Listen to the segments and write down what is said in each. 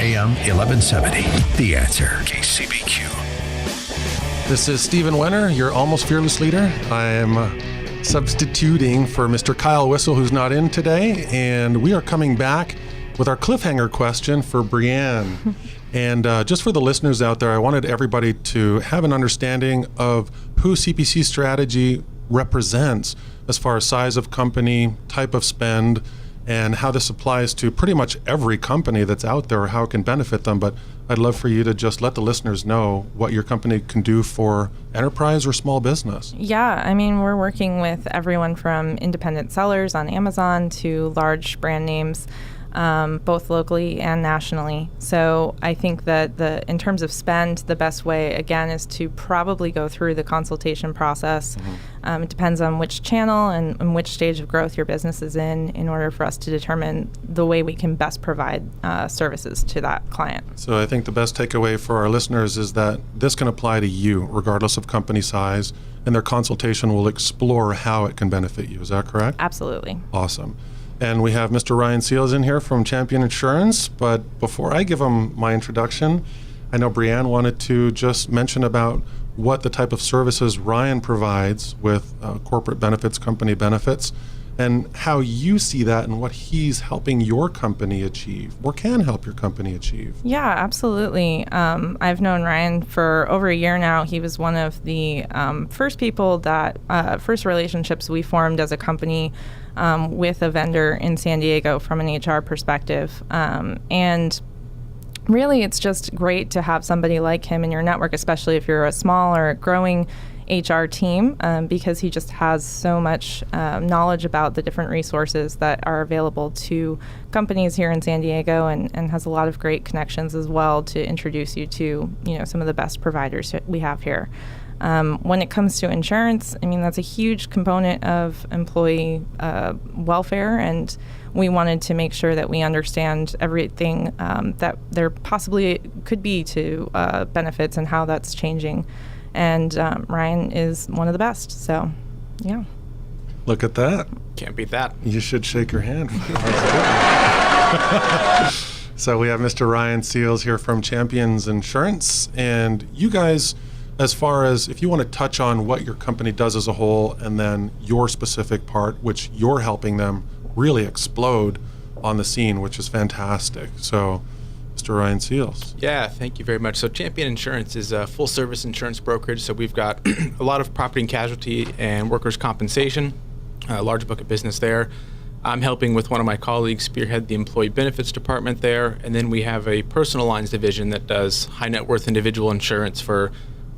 AM 1170. The Answer. KCBQ. This is Stephen Wener, your almost fearless leader. I am substituting for Mr. Kyle Whissel, who's not in today, and we are coming back with our cliffhanger question for Brianne. And just for the listeners out there, I wanted everybody to have an understanding of who CPC Strategy represents as far as size of company, type of spend, and how this applies to pretty much every company that's out there, or how it can benefit them. But I'd love for you to just let the listeners know what your company can do for enterprise or small business. Yeah, I mean, we're working with everyone from independent sellers on Amazon to large brand names, both locally and nationally. So I think that in terms of spend, the best way, again, is to probably go through the consultation process. It depends on which channel and which stage of growth your business is in order for us to determine the way we can best provide services to that client. So I think the best takeaway for our listeners is that this can apply to you, regardless of company size, and their consultation will explore how it can benefit you. Is that correct? Absolutely. Awesome. And we have Mr. Ryan Seals in here from Champion Insurance. But before I give him my introduction, I know Brianne wanted to just mention about what the type of services Ryan provides with corporate benefits, company benefits, and how you see that and what he's helping your company achieve or can help your company achieve. Yeah, absolutely. I've known Ryan for over a year now. He was one of the first relationships we formed as a company with a vendor in San Diego from an HR perspective. And really, it's just great to have somebody like him in your network, especially if you're a small or growing HR team, because he just has so much knowledge about the different resources that are available to companies here in San Diego, and has a lot of great connections as well to introduce you to, some of the best providers that we have here. When it comes to insurance, I mean, that's a huge component of employee welfare, and we wanted to make sure that we understand everything that there possibly could be to benefits and how that's changing. And Ryan is one of the best, so yeah. Look at that. Can't beat that. You should shake your hand. So we have Mr. Ryan Seals here from Champions Insurance, and you guys, as far as if you want to touch on what your company does as a whole and then your specific part, which you're helping them really explode on the scene, which is fantastic. So, Mr. Ryan Seals. Yeah, thank you very much. So Champion Insurance is a full-service insurance brokerage. So we've got a lot of property and casualty and workers' compensation, a large book of business there. I'm helping with one of my colleagues spearhead the employee benefits department there. And then we have a personal lines division that does high net worth individual insurance for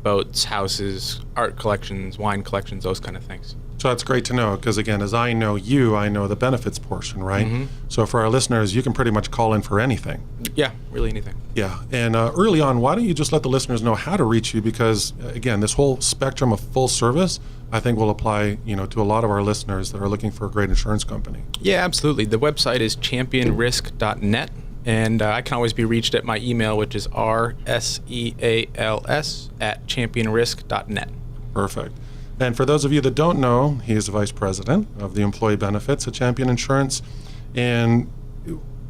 boats, houses, art collections, wine collections, those kind of things. So that's great to know, because again, as I know you, I know the benefits portion, right? Mm-hmm. So for our listeners, you can pretty much call in for anything. Yeah, really anything. Yeah, and early on, why don't you just let the listeners know how to reach you? Because again, this whole spectrum of full service, I think will apply, to a lot of our listeners that are looking for a great insurance company. Yeah, absolutely. The website is championrisk.net. And I can always be reached at my email, which is rseals@championrisk.net. Perfect. And for those of you that don't know, he is the vice president of the employee benefits at Champion Insurance. And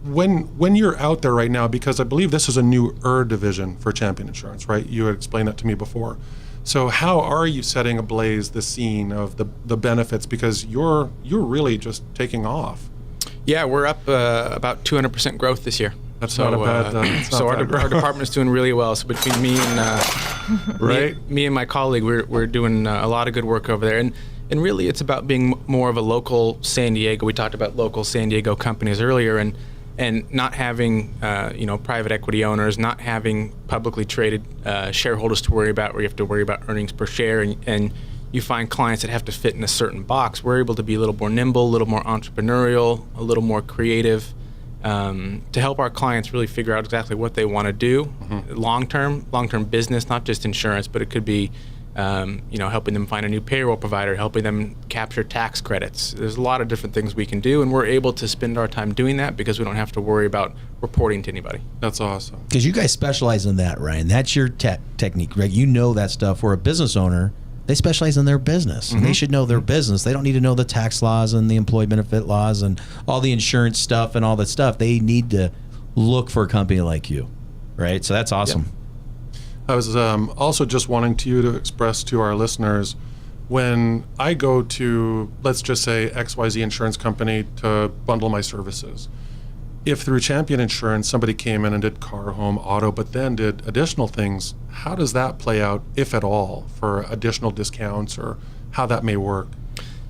when you're out there right now, because I believe this is a newer division for Champion Insurance, right? You had explained that to me before. So how are you setting ablaze the scene of the benefits? Because you're really just taking off. Yeah, we're up about 200% growth this year. That's not a bad. Our department's doing really well. So between me and me and my colleague, we're doing a lot of good work over there. And really, it's about being more of a local San Diego. We talked about local San Diego companies earlier, and not having private equity owners, not having publicly traded shareholders to worry about, where you have to worry about earnings per share, and you find clients that have to fit in a certain box. We're able to be a little more nimble, a little more entrepreneurial, a little more creative, to help our clients really figure out exactly what they want to do, long-term business, not just insurance, but it could be, helping them find a new payroll provider, helping them capture tax credits. There's a lot of different things we can do, and we're able to spend our time doing that because we don't have to worry about reporting to anybody. That's awesome. Because you guys specialize in that, Ryan. That's your technique, right? You know that stuff. For a business owner, they specialize in their business, and they should know their business. They don't need to know the tax laws and the employee benefit laws and all the insurance stuff and all that stuff. They need to look for a company like you, right? So that's awesome. I was also just wanting to express to our listeners, when I go to, let's just say, XYZ insurance company to bundle my services, if through Champion Insurance somebody came in and did car, home, auto, but then did additional things, how does that play out, if at all, for additional discounts or how that may work?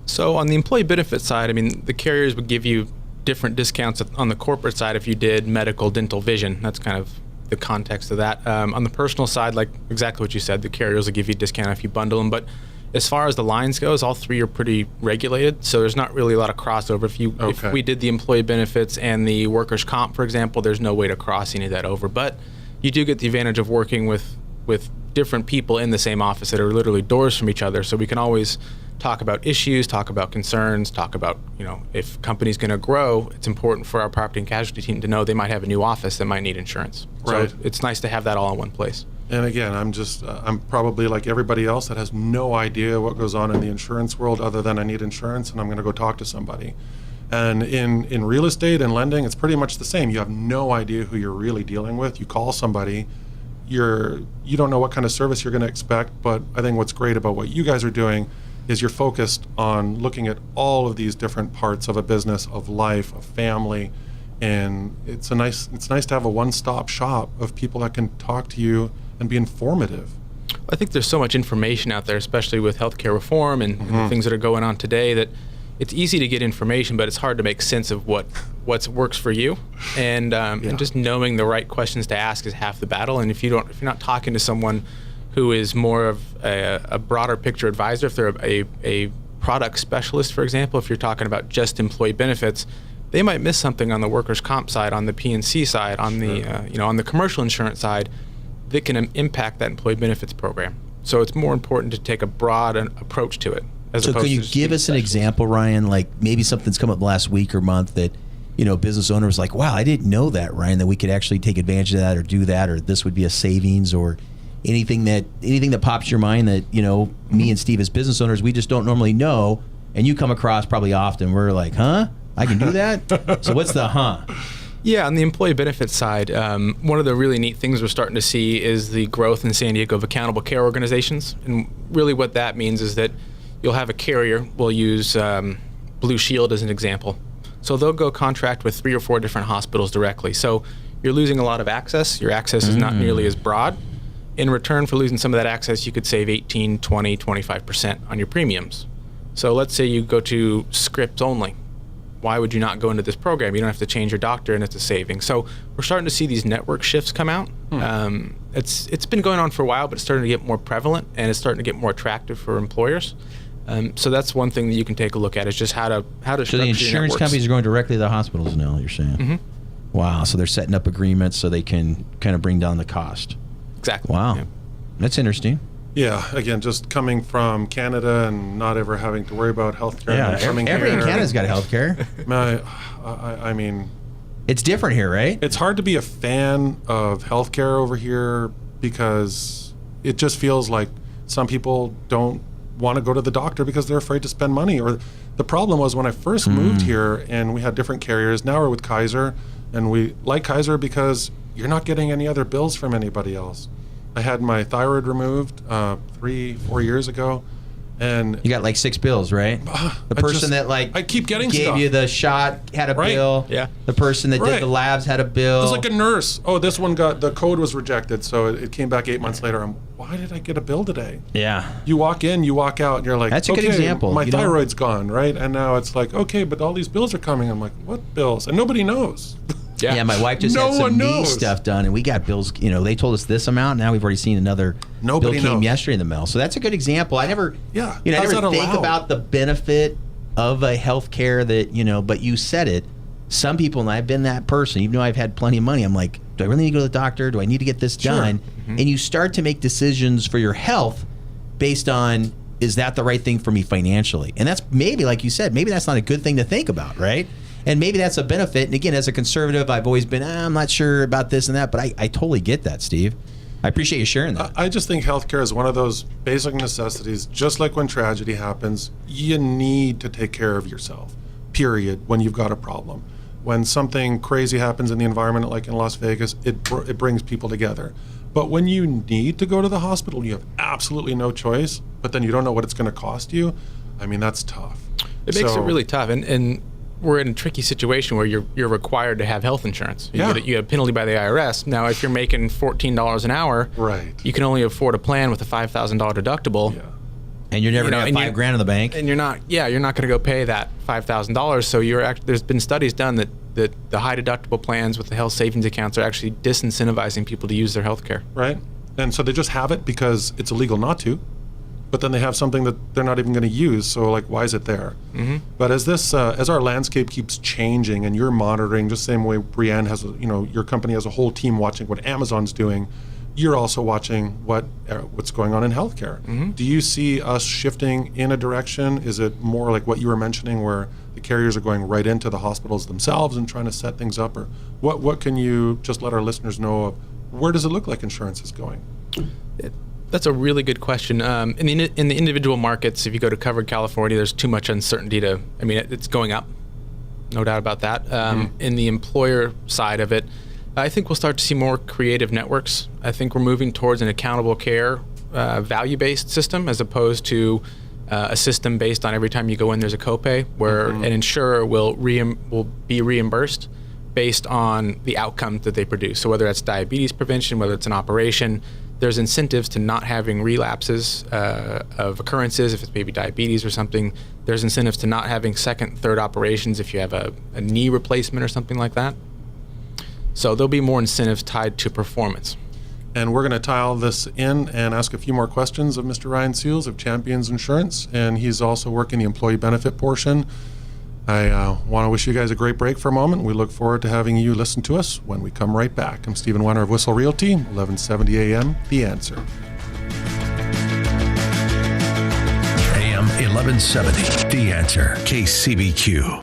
So on the employee benefit side, I mean, the carriers would give you different discounts on the corporate side if you did medical, dental, vision. That's kind of the context of that. On the personal side, like exactly what you said, the carriers will give you a discount if you bundle them. But as far as the lines goes, all three are pretty regulated, so there's not really a lot of crossover. If we did the employee benefits and the workers' comp, for example, there's no way to cross any of that over. But you do get the advantage of working with different people in the same office that are literally doors from each other, so we can always talk about issues, talk about concerns, talk about, if company's going to grow, it's important for our property and casualty team to know they might have a new office that might need insurance. Right. So it's nice to have that all in one place. And again, I'm probably like everybody else that has no idea what goes on in the insurance world other than I need insurance and I'm going to go talk to somebody. And in real estate and lending, it's pretty much the same. You have no idea who you're really dealing with. You call somebody, you don't know what kind of service you're going to expect, but I think what's great about what you guys are doing is you're focused on looking at all of these different parts of a business, of life, of family, and it's nice to have a one-stop shop of people that can talk to you and be informative. I think there's so much information out there, especially with healthcare reform and the things that are going on today, that it's easy to get information, but it's hard to make sense of what works for you. And just knowing the right questions to ask is half the battle. And if you're not talking to someone who is more of a broader picture advisor, if they're a product specialist, for example, if you're talking about just employee benefits, they might miss something on the workers' comp side, on the P&C side, on the on the commercial insurance side that can impact that employee benefits program. So it's more important to take a broad approach to it. So could you give us an example, Ryan, like maybe something's come up last week or month that, business owner was like, wow, I didn't know that, Ryan, that we could actually take advantage of that or do that, or this would be a savings, or anything that pops your mind that, me and Steve as business owners, we just don't normally know, and you come across probably often. We're like, huh? I can do that? So what's the huh? Yeah, on the employee benefits side, one of the really neat things we're starting to see is the growth in San Diego of accountable care organizations. And really what that means is that you'll have a carrier, we'll use Blue Shield as an example. So they'll go contract with 3 or 4 different hospitals directly. So you're losing a lot of access. Your access is not nearly as broad. In return for losing some of that access, you could save 18, 20, 25% on your premiums. So let's say you go to scripts only. Why would you not go into this program? You don't have to change your doctor, and it's a saving. So we're starting to see these network shifts come out. It's been going on for a while, but it's starting to get more prevalent, and it's starting to get more attractive for employers. So that's one thing that you can take a look at, is just how to structure So the insurance companies are going directly to the hospitals now, you're saying? Mm-hmm. Wow, so they're setting up agreements so they can kind of bring down the cost. Exactly. Wow. Yeah. That's interesting. Yeah, again, just coming from Canada and not ever having to worry about healthcare. Yeah, everybody in Canada's got healthcare. I mean, it's different here, right? It's hard to be a fan of healthcare over here because it just feels like some people don't want to go to the doctor because they're afraid to spend money. Or the problem was when I first moved here and we had different carriers. Now we're with Kaiser, and we like Kaiser because you're not getting any other bills from anybody else. I had my thyroid removed 3-4 years ago, and you got like 6 bills, right? The person I keep getting gave stuff. you the shot had a bill. Yeah. The person that did the labs had a bill. It was like a nurse. Oh, this one the code was rejected, so it came back 8 months later. Why did I get a bill today? Yeah. You walk in, you walk out, and you're like, that's a good example. My thyroid's gone, right? And now it's like, okay, but all these bills are coming. I'm like, what bills? And nobody knows. Yeah, my wife just had some knee stuff done, and we got bills. They told us this amount. Now we've already seen another bill came yesterday in the mail. So that's a good example. I never, I never think about the benefit of a healthcare that but you said it. Some people, and I've been that person. Even though I've had plenty of money, I'm like, do I really need to go to the doctor? Do I need to get this done? Mm-hmm. And you start to make decisions for your health based on, is that the right thing for me financially? And that's maybe, like you said, maybe that's not a good thing to think about, right? And maybe that's a benefit. And again, as a conservative, I've always been, I'm not sure about this and that, but I totally get that, Steve. I appreciate you sharing that. I just think healthcare is one of those basic necessities. Just like when tragedy happens, you need to take care of yourself, period, when you've got a problem. when something crazy happens in the environment, like in Las Vegas, it brings people together. But when you need to go to the hospital, you have absolutely no choice, but then you don't know what it's going to cost you. I mean, that's tough. It makes it really tough. And we're in a tricky situation where you're required to have health insurance. You get a penalty by the IRS. Now, if you're making $14 an hour, you can only afford a plan with a $5,000 deductible. Yeah. And you're never going to have $5,000 in the bank. And you're not going to go pay that $5,000. So there's been studies done that the high deductible plans with the health savings accounts are actually disincentivizing people to use their health care. Right. And so they just have it because it's illegal not to. But then they have something that they're not even going to use. So, like, why is it there? Mm-hmm. But as our landscape keeps changing, and you're monitoring, just the same way Brianne has, your company has a whole team watching what Amazon's doing. You're also watching what's going on in healthcare. Mm-hmm. Do you see us shifting in a direction? Is it more like what you were mentioning, where the carriers are going right into the hospitals themselves and trying to set things up, or what can you just let our listeners know of? Where does it look like insurance is going? That's a really good question. In the individual markets, if you go to covered California, there's too much uncertainty it's going up, no doubt about that. In the employer side of it, I think we'll start to see more creative networks. I think we're moving towards an accountable care, value-based system, as opposed to a system based on every time you go in there's a copay, where an insurer will be reimbursed based on the outcome that they produce. So whether that's diabetes prevention, whether it's an operation, there's incentives to not having relapses of occurrences if it's maybe diabetes or something. There's incentives to not having second, third operations if you have a knee replacement or something like that. So there'll be more incentives tied to performance. And we're going to tile this in and ask a few more questions of Mr. Ryan Seals of Champions Insurance, and he's also working the employee benefit portion. I want to wish you guys a great break for a moment. We look forward to having you listen to us when we come right back. I'm Stephen Wener of Whissel Realty, 1170 AM, The Answer. AM 1170, The Answer, KCBQ.